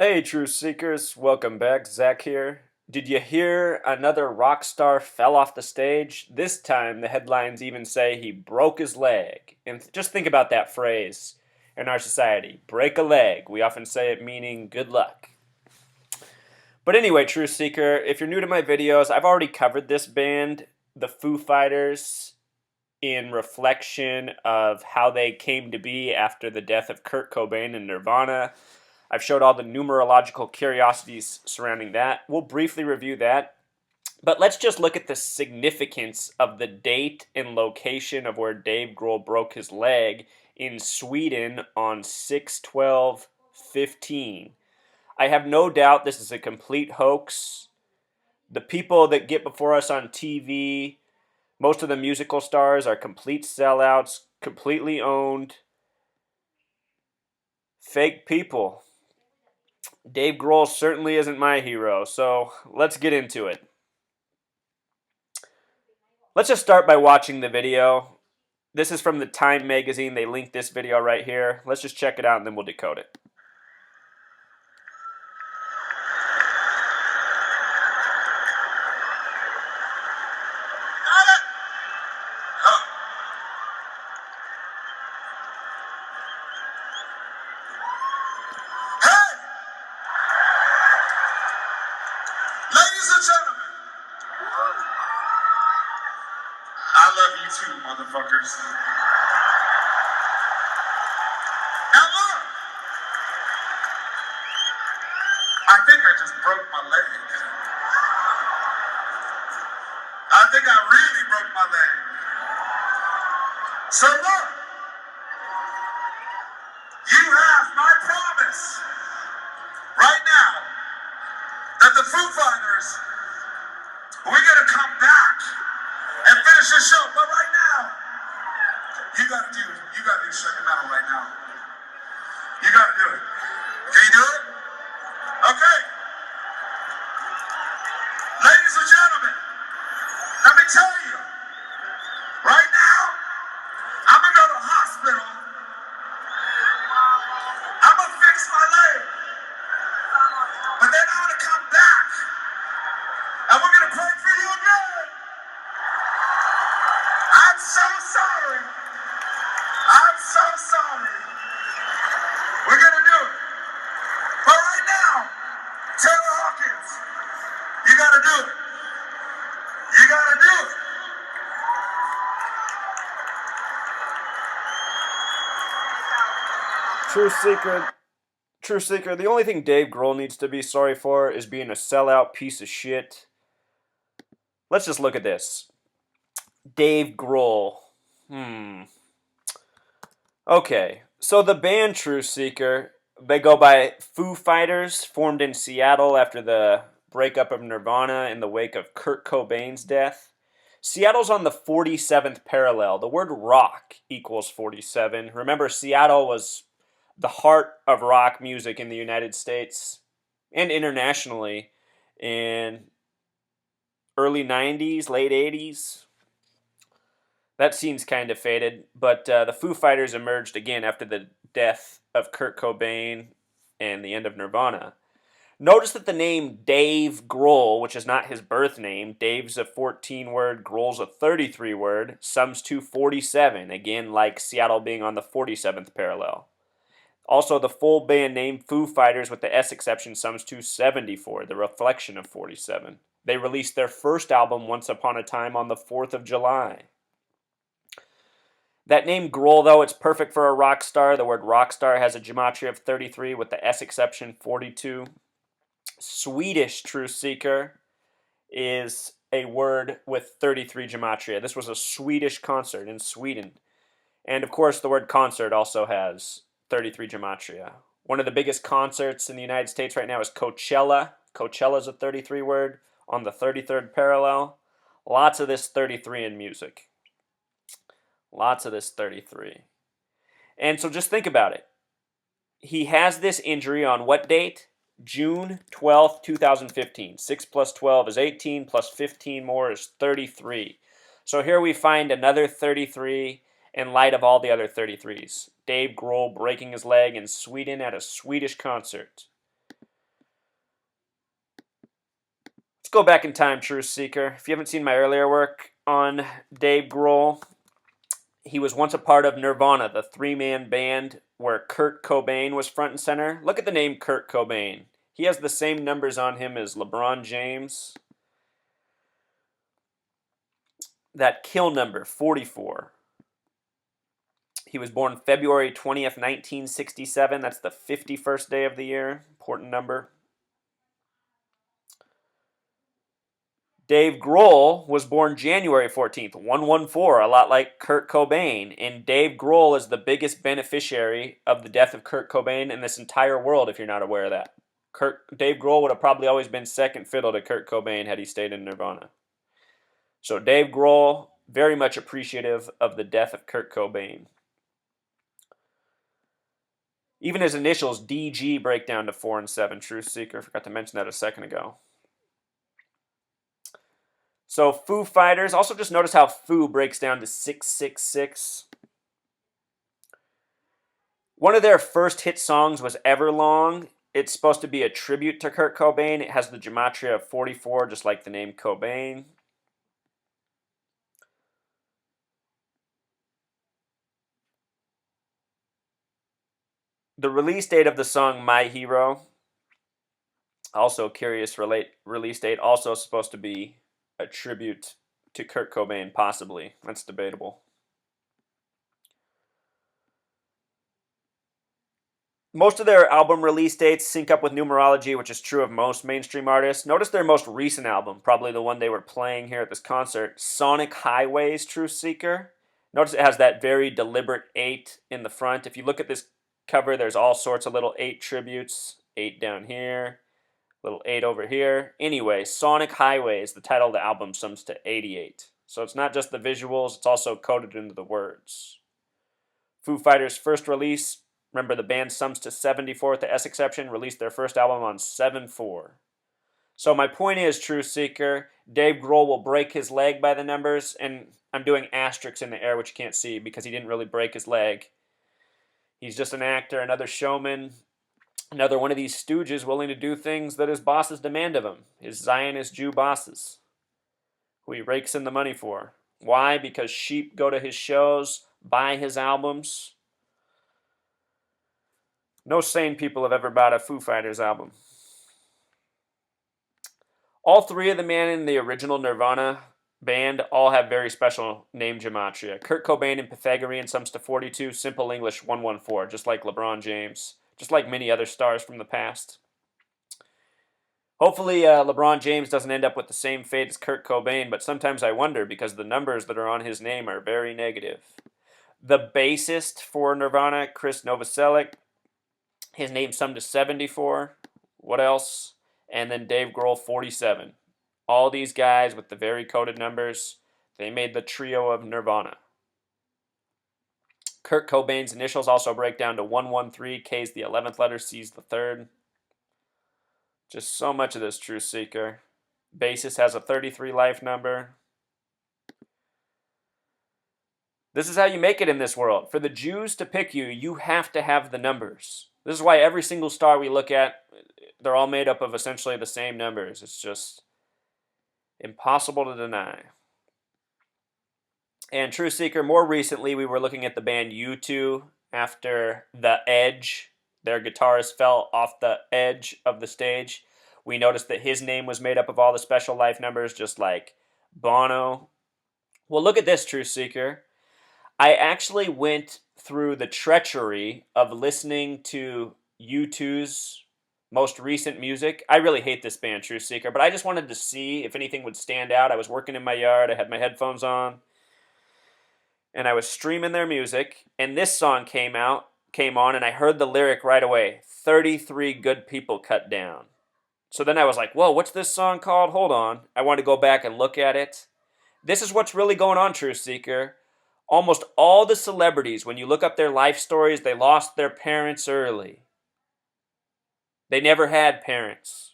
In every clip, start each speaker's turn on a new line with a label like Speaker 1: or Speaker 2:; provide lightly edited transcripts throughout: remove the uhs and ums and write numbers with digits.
Speaker 1: Hey, Truth Seekers, welcome back. Zach here. Did you hear another rock star fell off the stage? This time, the headlines even say he broke his leg. And just think about that phrase in our society break a leg. We often say it meaning good luck. But anyway, Truth Seeker, if you're new to my videos, I've already covered this band, the Foo Fighters, in reflection of how they came to be after the death of Kurt Cobain in Nirvana. I've showed all the numerological curiosities surrounding that. We'll briefly review that. But let's just look at the significance of the date and location of where Dave Grohl broke his leg in Sweden on 6/12/15. I have no doubt this is a complete hoax. The people that get before us on TV, most of the musical stars, are complete sellouts, completely owned, fake people. Dave Grohl certainly isn't my hero, so let's get into it. Let's just start by watching the video. This is from the Time magazine. They linked this video right here. Let's just check it out and then we'll decode it.
Speaker 2: Ladies and gentlemen, I love you too, motherfuckers. Now look, I think I just broke my leg. I think I really broke my leg. So look, you have my promise right now that the Foo Fighters, we're gonna come back and finish the show. But right now, you gotta do second metal right now. You gotta do it. Can you do it? Okay. Ladies and gentlemen, let me tell you, right now, I'm gonna go to the hospital. I'm gonna fix my leg. But then I'm gonna come back. And we're gonna pray for you again. I'm so sorry. I'm so sorry. We're gonna do it. But right now, Taylor Hawkins, you gotta do it. You gotta do it.
Speaker 1: True Seeker, the only thing Dave Grohl needs to be sorry for is being a sellout piece of shit. Let's just look at this. Dave Grohl. Okay, so the band True Seeker, they go by Foo Fighters, formed in Seattle after the breakup of Nirvana in the wake of Kurt Cobain's death. Seattle's on the 47th parallel. The word rock equals 47. Remember, Seattle was the heart of rock music in the United States and internationally in early 90s, late 80s. That seems kind of faded, but the Foo Fighters emerged again after the death of Kurt Cobain and the end of Nirvana. Notice that the name Dave Grohl, which is not his birth name, Dave's a 14 word, Grohl's a 33 word, sums to 47, again like Seattle being on the 47th parallel. Also, the full band name Foo Fighters with the S exception sums to 74, the reflection of 47. They released their first album, Once Upon a Time, on the 4th of July. That name Grohl, though, it's perfect for a rock star. The word rock star has a gematria of 33 with the S exception 42. Swedish Truth Seeker is a word with 33 gematria. This was a Swedish concert in Sweden. And of course, the word concert also has 33 gematria. One of the biggest concerts in the United States right now is Coachella. Coachella is a 33 word on the 33rd parallel. Lots of this 33 in music. Lots of this 33. And so just think about it. He has this injury on what date? June 12th, 2015. 6 plus 12 is 18, plus 15 more is 33. So here we find another 33 in light of all the other 33s. Dave Grohl breaking his leg in Sweden at a Swedish concert. Let's go back in time, Truth Seeker. If you haven't seen my earlier work on Dave Grohl, he was once a part of Nirvana, the three-man band where Kurt Cobain was front and center. Look at the name Kurt Cobain. He has the same numbers on him as LeBron James. That kill number, 44. He was born February 20th, 1967. That's the 51st day of the year. Important number. Dave Grohl was born January 14th, 114, a lot like Kurt Cobain. And Dave Grohl is the biggest beneficiary of the death of Kurt Cobain in this entire world, if you're not aware of that. Dave Grohl would have probably always been second fiddle to Kurt Cobain had he stayed in Nirvana. So Dave Grohl, very much appreciative of the death of Kurt Cobain. Even his initials, DG, break down to 4 and 7. Truth Seeker, forgot to mention that a second ago. So Foo Fighters, also just notice how Foo breaks down to 666. One of their first hit songs was Everlong. It's supposed to be a tribute to Kurt Cobain. It has the gematria of 44, just like the name Cobain. The release date of the song My Hero, also curious release date, also supposed to be a tribute to Kurt Cobain, possibly. That's debatable. Most of their album release dates sync up with numerology, which is true of most mainstream artists. Notice their most recent album, probably the one they were playing here at this concert, Sonic Highways, Truth Seeker. Notice it has that very deliberate 8 in the front. If you look at this cover, there's all sorts of little 8 tributes. 8 down here, little 8 over here. Anyway, Sonic Highways, the title of the album, sums to 88. So it's not just the visuals, it's also coded into the words. Foo Fighters' first release, remember the band sums to 74 with the S exception, released their first album on 7/4. So my point is, Truth Seeker, Dave Grohl will break his leg by the numbers, and I'm doing asterisks in the air, which you can't see because he didn't really break his leg. He's just an actor, another showman, another one of these stooges willing to do things that his bosses demand of him, his Zionist Jew bosses, who he rakes in the money for. Why? Because sheep go to his shows, buy his albums. No sane people have ever bought a Foo Fighters album. All three of the men in the original Nirvana band all have very special name gematria. Kurt Cobain in Pythagorean sums to 42, simple English 114, just like LeBron James, just like many other stars from the past. Hopefully LeBron James doesn't end up with the same fate as Kurt Cobain, but sometimes I wonder because the numbers that are on his name are very negative. The bassist for Nirvana, Chris Novoselic, his name summed to 74. What else? And then Dave Grohl, 47. All these guys with the very coded numbers, they made the trio of Nirvana. Kurt Cobain's initials also break down to 113. K's the 11th letter, C's the 3rd. Just so much of this, Truth Seeker. Bassist has a 33 life number. This is how you make it in this world. For the Jews to pick you, you have to have the numbers. This is why every single star we look at, they're all made up of essentially the same numbers. It's just impossible to deny. And Truth Seeker, more recently, we were looking at the band U2 after The Edge. Their guitarist fell off the edge of the stage. We noticed that his name was made up of all the special life numbers, just like Bono. Well, look at this, Truth Seeker. I actually went through the treachery of listening to U2's most recent music. I really hate this band, Truth Seeker, but I just wanted to see if anything would stand out. I was working in my yard. I had my headphones on, and I was streaming their music, and this song came on, and I heard the lyric right away, 33 good people cut down. So then I was like, whoa, what's this song called? Hold on. I want to go back and look at it. This is what's really going on, Truth Seeker. Almost all the celebrities, when you look up their life stories, they lost their parents early. They never had parents.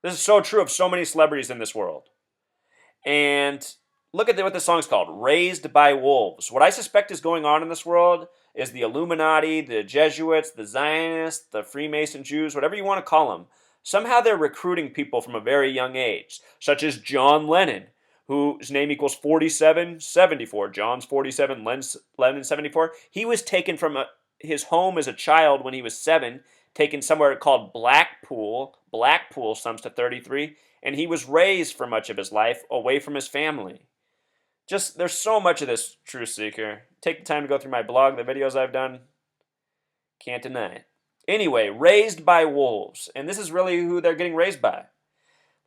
Speaker 1: This is so true of so many celebrities in this world. And look at what the song's called, Raised by Wolves. What I suspect is going on in this world is the Illuminati, the Jesuits, the Zionists, the Freemason Jews, whatever you want to call them. Somehow they're recruiting people from a very young age, such as John Lennon, whose name equals 4774. John's 47, Lennon 74. He was taken from his home as a child when he was 7, taken somewhere called Blackpool. Blackpool sums to 33, and he was raised for much of his life away from his family. Just, there's so much of this, Truth Seeker. Take the time to go through my blog, the videos I've done. Can't deny it. Anyway, raised by wolves. And this is really who they're getting raised by.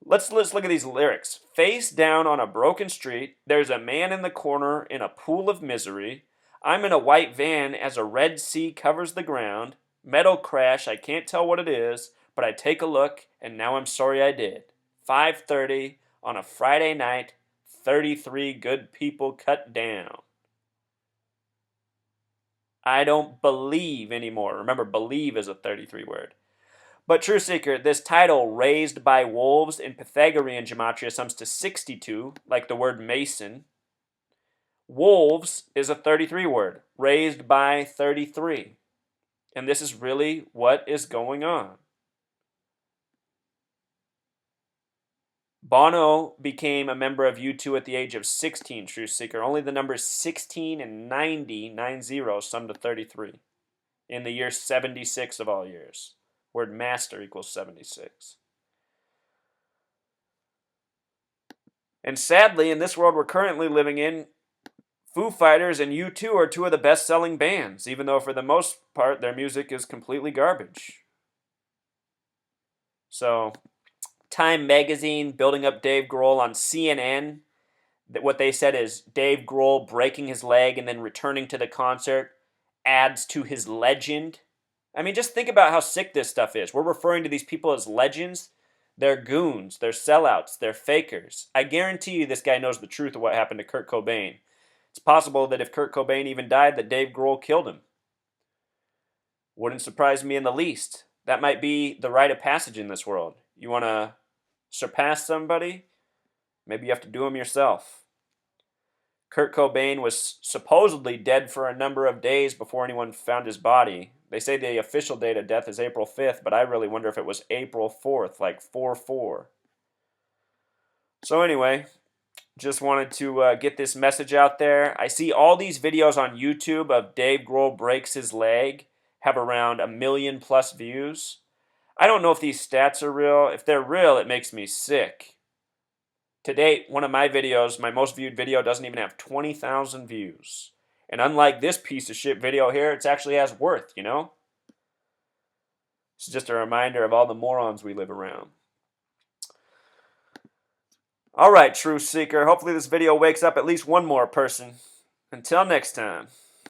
Speaker 1: Let's look at these lyrics. Face down on a broken street. There's a man in the corner in a pool of misery. I'm in a white van as a red sea covers the ground. Metal crash, I can't tell what it is, but I take a look, and now I'm sorry I did. 5:30 on a Friday night, 33 good people cut down. I don't believe anymore. Remember, believe is a 33 word. But True Seeker, this title, Raised by Wolves, in Pythagorean gematria sums to 62, like the word mason. Wolves is a 33 word, raised by 33. And this is really what is going on. Bono became a member of U2 at the age of 16, True Seeker. Only the numbers 16 and 90 sum to 33 in the year 76 of all years. Word master equals 76. And sadly, in this world we're currently living in, Foo Fighters and U2 are two of the best-selling bands, even though for the most part their music is completely garbage. So, Time Magazine building up Dave Grohl on CNN. What they said is Dave Grohl breaking his leg and then returning to the concert adds to his legend. I mean, just think about how sick this stuff is. We're referring to these people as legends. They're goons. They're sellouts. They're fakers. I guarantee you this guy knows the truth of what happened to Kurt Cobain. It's possible that if Kurt Cobain even died, that Dave Grohl killed him. Wouldn't surprise me in the least. That might be the rite of passage in this world. You want to surpass somebody? Maybe you have to do them yourself. Kurt Cobain was supposedly dead for a number of days before anyone found his body. They say the official date of death is April 5th, but I really wonder if it was April 4th, like 4-4. So anyway, just wanted to get this message out there. I see all these videos on YouTube of Dave Grohl breaks his leg have around 1 million plus views. I don't know if these stats are real. If they're real, it makes me sick. To date, one of my videos, my most viewed video, doesn't even have 20,000 views. And unlike this piece of shit video here, it actually has worth, you know? It's just a reminder of all the morons we live around. Alright, Truth Seeker, hopefully this video wakes up at least one more person. Until next time.